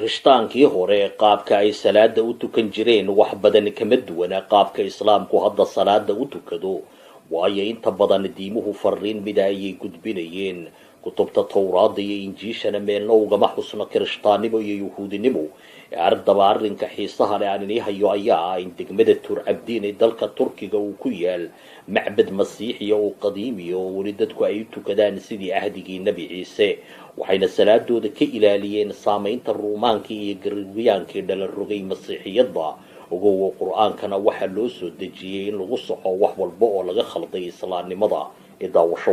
kirishhtaankii hore qaabka ay salaada u tukan jireen wax badan kama duwana qaabka islaamku hadda salaada u tukado waayo inta badan diimuhu fariin mida ayay gudbinayeen kutubta towraada iyo injiishana meelna ugama xusno kirishtaannimo iyo yuhuudinimo ardaba arrinka xiisaha leh aan inii hayo ayaa ah in degmada turcabdiin ee dalka turkiga uu ku yaal macbad masiixiya oo qadiimiya oo weli dadku ay u tukadaan sidii ahdigii nebi ciise waxayna salaadooda ka ilaaliyeen saamaynta ruumaankii iyo gariiriyaankii dhala rogay masiixiyadda ogowa qur-aankana waxaa loo soo dejiyey in lagu soco wax walba oo laga khalday islaamnimada ee daawasho